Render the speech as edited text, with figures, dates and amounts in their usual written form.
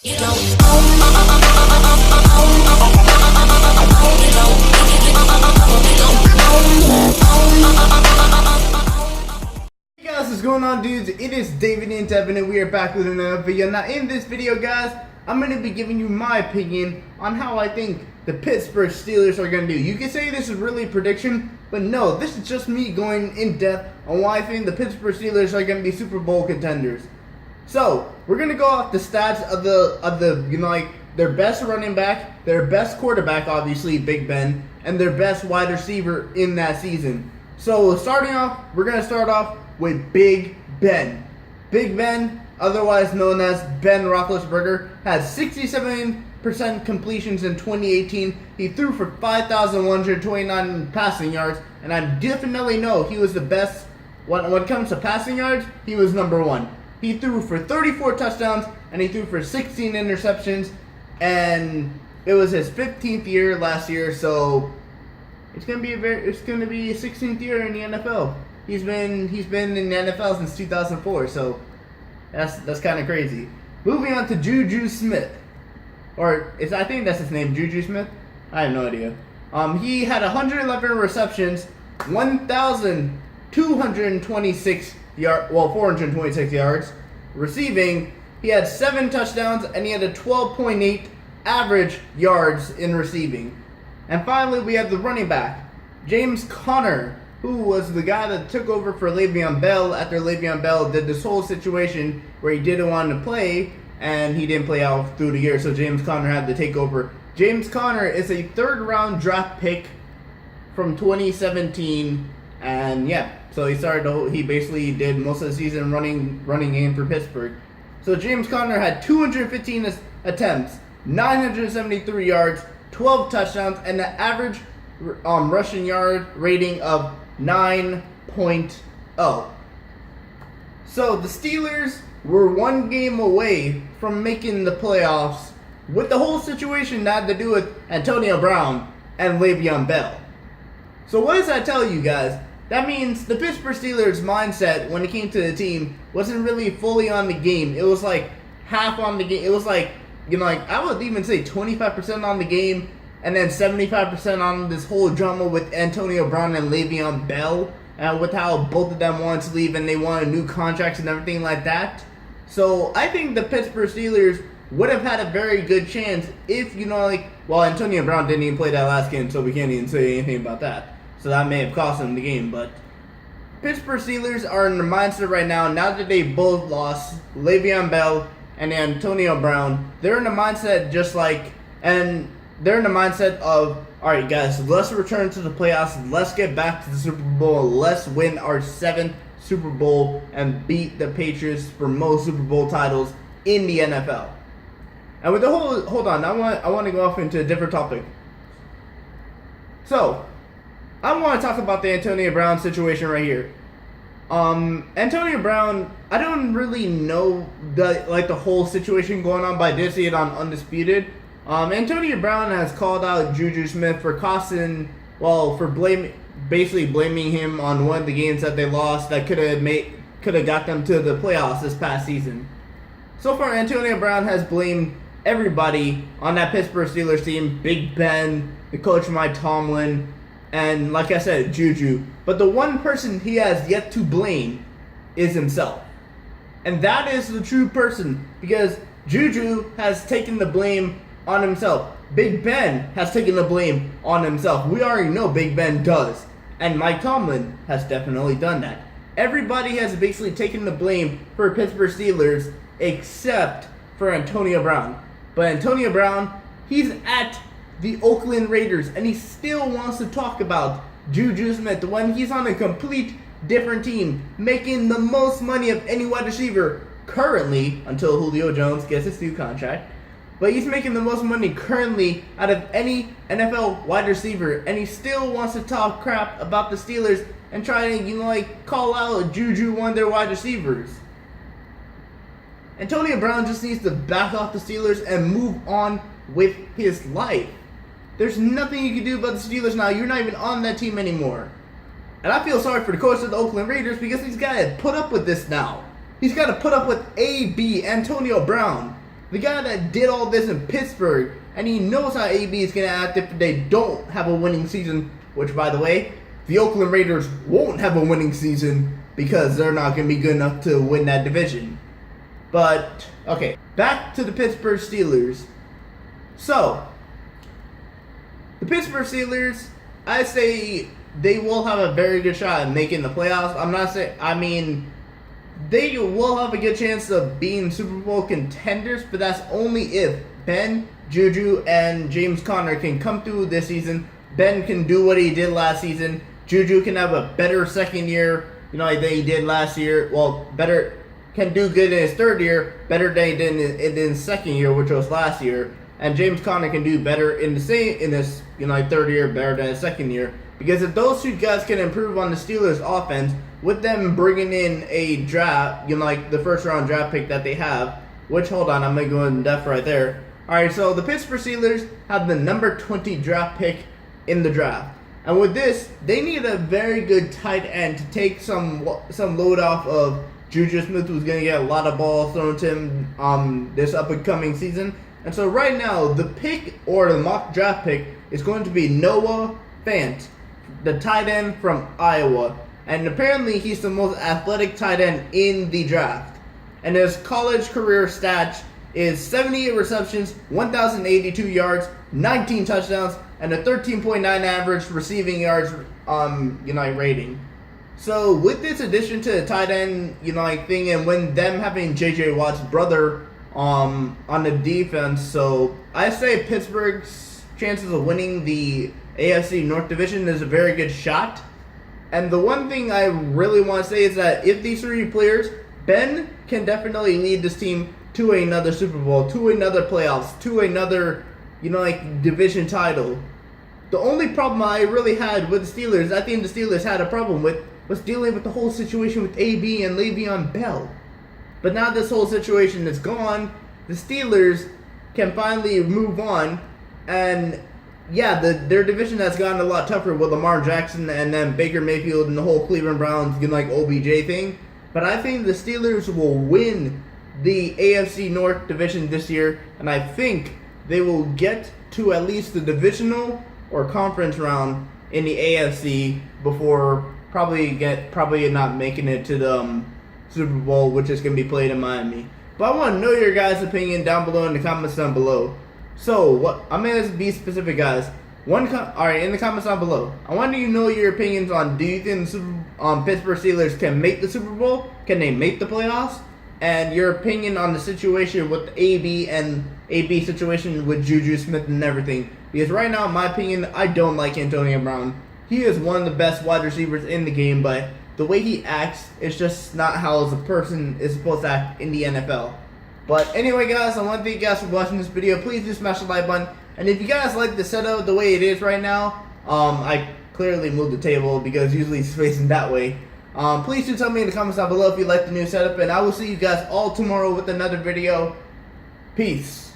You don't Hey guys, what's going on, dudes? It is David and Devin, and we are back with another video. Now, in this video, guys, I'm going to be giving you my opinion on how I think the Pittsburgh Steelers are going to do. You can say this is really a prediction, but no, this is just me going in depth on why I think the Pittsburgh Steelers are going to be Super Bowl contenders. So, we're going to go off the stats of the their best running back, their best quarterback, obviously, Big Ben, and their best wide receiver in that season. So, starting off, we're going to start off with Big Ben. Big Ben, otherwise known as Ben Roethlisberger, had 67% completions in 2018. He threw for 5,129 passing yards, and I definitely know he was the best. When it comes to passing yards, he was number one. He threw for 34 touchdowns, and he threw for 16 interceptions, and it was his 15th year last year, so it's gonna be a 16th year in the NFL. He's been in the NFL since 2004, so that's kind of crazy. Moving on to JuJu Smith, I think that's his name, JuJu Smith. I have no idea. He had 111 receptions, 426 yards. Receiving, he had 7 touchdowns, and he had a 12.8 average yards in receiving. And finally, we have the running back, James Conner, who was the guy that took over for Le'Veon Bell after Le'Veon Bell did this whole situation where he didn't want to play, and he didn't play out through the year, so James Conner had to take over. James Conner is a third-round draft pick from 2017, and yeah, so he basically did most of the season running game for Pittsburgh. So James Conner had 215 attempts, 973 yards, 12 touchdowns, and an average rushing yard rating of 9.0. So the Steelers were one game away from making the playoffs with the whole situation that had to do with Antonio Brown and Le'Veon Bell. So what does that tell you guys? That means the Pittsburgh Steelers' mindset when it came to the team wasn't really fully on the game. It was like half on the game. It was like, I would even say 25% on the game, and then 75% on this whole drama with Antonio Brown and Le'Veon Bell, with how both of them wanted to leave and they wanted new contracts and everything like that. So I think the Pittsburgh Steelers would have had a very good chance if, Antonio Brown didn't even play that last game, so we can't even say anything about that. So that may have cost them the game, but Pittsburgh Steelers are in the mindset right now that they both lost Le'Veon Bell and Antonio Brown. They're in the mindset they're in the mindset of, alright guys, let's return to the playoffs, let's get back to the Super Bowl, let's win our 7th Super Bowl and beat the Patriots for most Super Bowl titles in the NFL. And with the hold on, I want to go off into a different topic. So, I want to talk about the Antonio Brown situation right here. Antonio Brown, I don't really know the whole situation going on, but I did see it on Undisputed. Antonio Brown has called out JuJu Smith for basically blaming him on one of the games that they lost that could have got them to the playoffs this past season. So far, Antonio Brown has blamed everybody on that Pittsburgh Steelers team, Big Ben, the coach Mike Tomlin, and like I said, JuJu. But the one person he has yet to blame is himself. And that is the true person, because JuJu has taken the blame on himself. Big Ben has taken the blame on himself. We already know Big Ben does. And Mike Tomlin has definitely done that. Everybody has basically taken the blame for Pittsburgh Steelers except for Antonio Brown. But Antonio Brown, he's at the Oakland Raiders, and he still wants to talk about JuJu Smith when he's on a complete different team, making the most money of any wide receiver currently, until Julio Jones gets his new contract. But he's making the most money currently out of any NFL wide receiver, and he still wants to talk crap about the Steelers and try to, call out JuJu, one of their wide receivers. Antonio Brown just needs to back off the Steelers and move on with his life. There's nothing you can do about the Steelers now. You're not even on that team anymore. And I feel sorry for the coach of the Oakland Raiders, because he's got to put up with this now. He's got to put up with AB, Antonio Brown. the guy that did all this in Pittsburgh, and he knows how AB is going to act if they don't have a winning season, which, by the way, the Oakland Raiders won't have a winning season because they're not going to be good enough to win that division. But, okay, back to the Pittsburgh Steelers. So, the Pittsburgh Steelers, I say they will have a very good shot at making the playoffs. They will have a good chance of being Super Bowl contenders, but that's only if Ben, JuJu, and James Conner can come through this season. Ben can do what he did last season. JuJu can have a better second year, than he did last year. Well, can do good in his third year, better than he did in his second year, which was last year. And James Conner can do better in this third year, better than his second year. Because if those two guys can improve on the Steelers' offense, with them bringing in a draft, the first round draft pick that they have, which, hold on, I'm going to go in depth right there. Alright, so the Pittsburgh Steelers have the number 20 draft pick in the draft. And with this, they need a very good tight end to take some load off of JuJu Smith, who's going to get a lot of balls thrown to him this up-and-coming season. And so right now, the pick, or the mock draft pick, is going to be Noah Fant, the tight end from Iowa. And apparently, he's the most athletic tight end in the draft. And his college career stats is 78 receptions, 1,082 yards, 19 touchdowns, and a 13.9 average receiving yards rating. So with this addition to the tight end thing, and when them having JJ Watt's brother on the defense, so I say Pittsburgh's chances of winning the AFC North Division is a very good shot. And the one thing I really want to say is that if these three players, Ben can definitely lead this team to another Super Bowl, to another playoffs, to another division title. The only problem I really had with the Steelers, I think the Steelers had a problem with, was dealing with the whole situation with AB and Le'Veon Bell. But now this whole situation is gone, the Steelers can finally move on, and yeah, their division has gotten a lot tougher with Lamar Jackson and then Baker Mayfield and the whole Cleveland Browns OBJ thing. But I think the Steelers will win the AFC North Division this year, and I think they will get to at least the divisional or conference round in the AFC before probably not making it to the Super Bowl, which is going to be played in Miami. But I want to know your guys' opinion down below in the comments down below. So, what I'm going to be specific, guys. Alright, in the comments down below, I want you to know your opinions on, do you think the Pittsburgh Steelers can make the Super Bowl? Can they make the playoffs? And your opinion on the situation with AB and AB situation with JuJu Smith and everything. Because right now, in my opinion, I don't like Antonio Brown. He is one of the best wide receivers in the game, but the way he acts is just not how a person is supposed to act in the NFL. But anyway, guys, I want to thank you guys for watching this video. Please do smash the like button. And if you guys like the setup the way it is right now, I clearly moved the table because usually it's facing that way. Please do tell me in the comments down below if you like the new setup. And I will see you guys all tomorrow with another video. Peace.